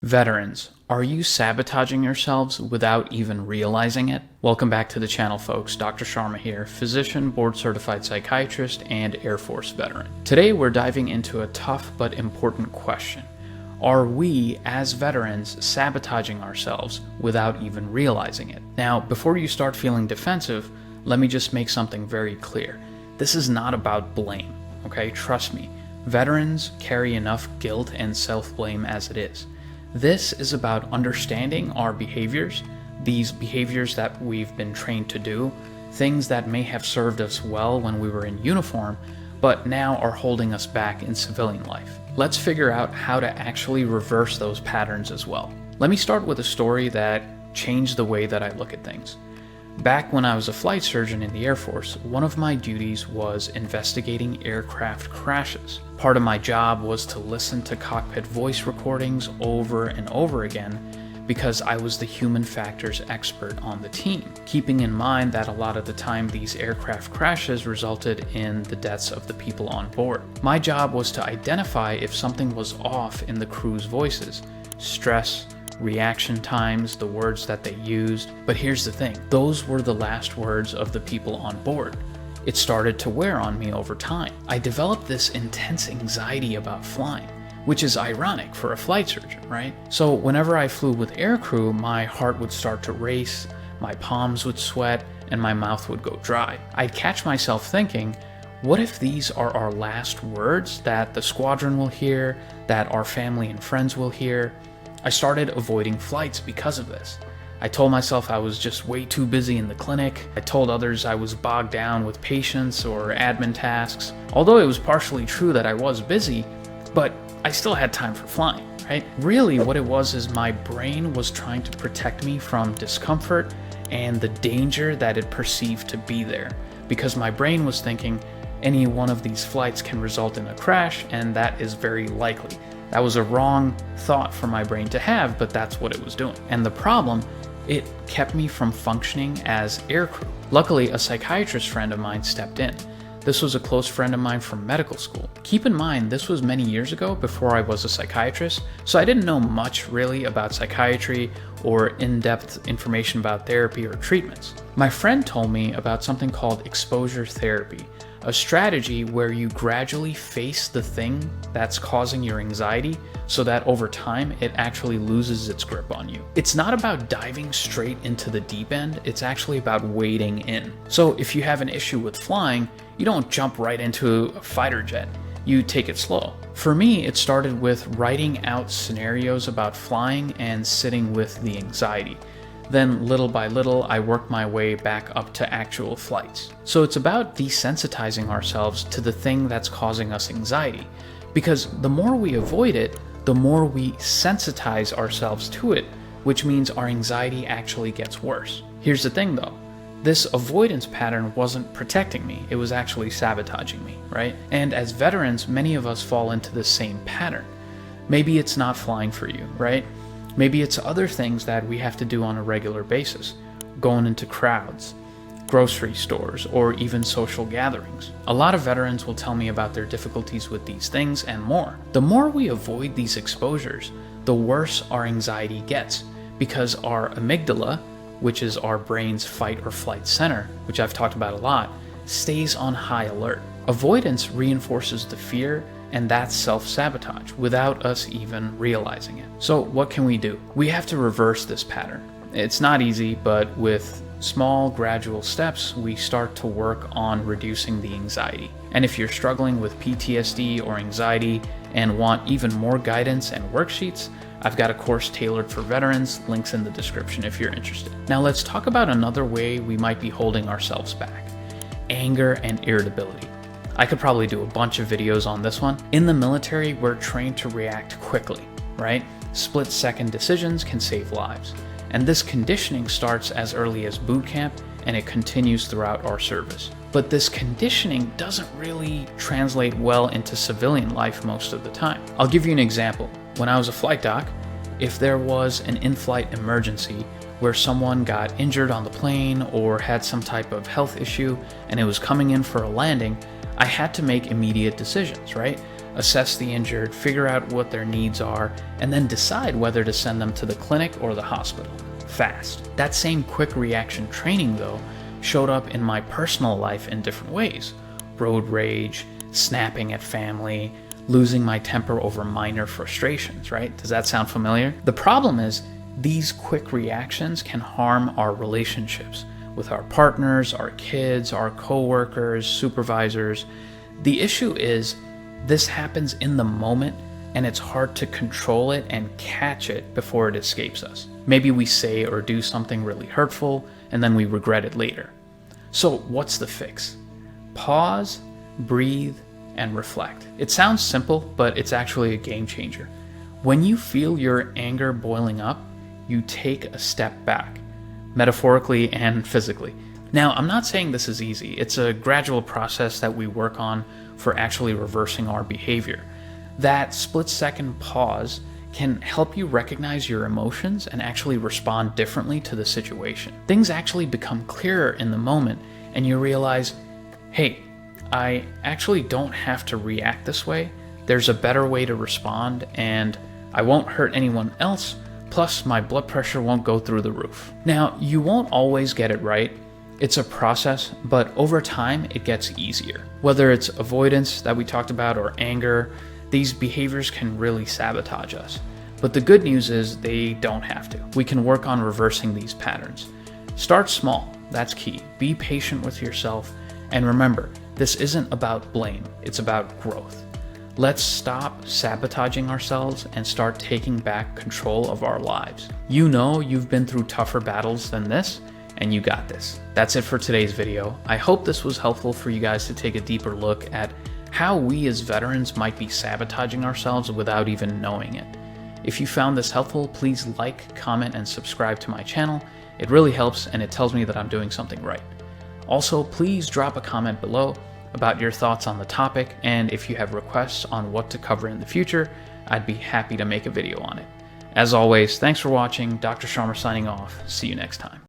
Veterans, are you sabotaging yourselves without even realizing it? Welcome back to the channel, folks. Dr. Sharma here, physician, board-certified psychiatrist, and Air Force veteran. Today we're diving into a tough but important question. Are we, as veterans, sabotaging ourselves without even realizing it? Now, before you start feeling defensive, let me just make something very clear. This is not about blame, okay? Trust me. Veterans carry enough guilt and self-blame as it is. This is about understanding our behaviors, these behaviors that we've been trained to do, things that may have served us well when we were in uniform, but now are holding us back in civilian life. Let's figure out how to actually reverse those patterns as well. Let me start with a story that changed the way that I look at things. Back when I was a flight surgeon in the Air Force, one of my duties was investigating aircraft crashes. Part of my job was to listen to cockpit voice recordings over and over again because I was the human factors expert on the team, keeping in mind that a lot of the time these aircraft crashes resulted in the deaths of the people on board. My job was to identify if something was off in the crew's voices, stress, reaction times, the words that they used. But here's the thing, those were the last words of the people on board. It started to wear on me over time. I developed this intense anxiety about flying, which is ironic for a flight surgeon, right? So whenever I flew with aircrew, my heart would start to race, my palms would sweat, and my mouth would go dry. I'd catch myself thinking, what if these are our last words that the squadron will hear, that our family and friends will hear? I started avoiding flights because of this. I told myself I was just way too busy in the clinic. I told others I was bogged down with patients or admin tasks. Although it was partially true that I was busy, but I still had time for flying, right? Really what it was is my brain was trying to protect me from discomfort and the danger that it perceived to be there. Because my brain was thinking any one of these flights can result in a crash, and that is very likely. That was a wrong thought for my brain to have, but that's what it was doing. And the problem, it kept me from functioning as aircrew. Luckily, a psychiatrist friend of mine stepped in. This was a close friend of mine from medical school. Keep in mind, this was many years ago before I was a psychiatrist, so I didn't know much really about psychiatry or in-depth information about therapy or treatments. My friend told me about something called exposure therapy, a strategy where you gradually face the thing that's causing your anxiety so that over time it actually loses its grip on you. It's not about diving straight into the deep end, it's actually about wading in. So if you have an issue with flying, you don't jump right into a fighter jet. You take it slow. For me, it started with writing out scenarios about flying and sitting with the anxiety. Then little by little, I worked my way back up to actual flights. So it's about desensitizing ourselves to the thing that's causing us anxiety. Because the more we avoid it, the more we sensitize ourselves to it, which means our anxiety actually gets worse. Here's the thing though, this avoidance pattern wasn't protecting me, it was actually sabotaging me, right? And as veterans, many of us fall into the same pattern. Maybe it's not flying for you, right? Maybe it's other things that we have to do on a regular basis, going into crowds, grocery stores, or even social gatherings. A lot of veterans will tell me about their difficulties with these things and more. The more we avoid these exposures, the worse our anxiety gets, because our amygdala, which is our brain's fight or flight center, which I've talked about a lot, stays on high alert. Avoidance reinforces the fear, and that's self-sabotage without us even realizing it. So what can we do? We have to reverse this pattern. It's not easy, but with small gradual steps, we start to work on reducing the anxiety. And if you're struggling with PTSD or anxiety and want even more guidance and worksheets, I've got a course tailored for veterans, links in the description if you're interested. Now let's talk about another way we might be holding ourselves back: anger and irritability. I could probably do a bunch of videos on this one. In the military, we're trained to react quickly, right? Split-second decisions can save lives. And this conditioning starts as early as boot camp, and it continues throughout our service. But this conditioning doesn't really translate well into civilian life most of the time. I'll give you an example. When I was a flight doc, if there was an in-flight emergency where someone got injured on the plane or had some type of health issue and it was coming in for a landing, I had to make immediate decisions, right? assess the injured, figure out what their needs are, and then decide whether to send them to the clinic or the hospital. Fast. That same quick reaction training, though, showed up in my personal life in different ways. Road rage, snapping at family, losing my temper over minor frustrations, right? Does that sound familiar? The problem is, these quick reactions can harm our relationships with our partners, our kids, our coworkers, supervisors. The issue is, this happens in the moment, and it's hard to control it and catch it before it escapes us. Maybe we say or do something really hurtful, and then we regret it later. So what's the fix? Pause, breathe, and reflect. It sounds simple, but it's actually a game changer. When you feel your anger boiling up, you take a step back, metaphorically and physically. Now, I'm not saying this is easy. It's a gradual process that we work on for actually reversing our behavior. That split-second pause can help you recognize your emotions and actually respond differently to the situation. Things actually become clearer in the moment, and you realize, hey, I actually don't have to react this way. There's a better way to respond, and I won't hurt anyone else, plus my blood pressure won't go through the roof. Now, you won't always get it right. It's a process, but over time, it gets easier. Whether it's avoidance that we talked about or anger, these behaviors can really sabotage us. But the good news is they don't have to. We can work on reversing these patterns. Start small, that's key. Be patient with yourself, and remember, this isn't about blame, it's about growth. Let's stop sabotaging ourselves and start taking back control of our lives. You know you've been through tougher battles than this, and you got this. That's it for today's video. I hope this was helpful for you guys to take a deeper look at how we as veterans might be sabotaging ourselves without even knowing it. If you found this helpful, please like, comment, and subscribe to my channel. It really helps, and it tells me that I'm doing something right. Also, please drop a comment below about your thoughts on the topic, and if you have requests on what to cover in the future, I'd be happy to make a video on it. As always, thanks for watching. Dr. Sharma signing off. See you next time.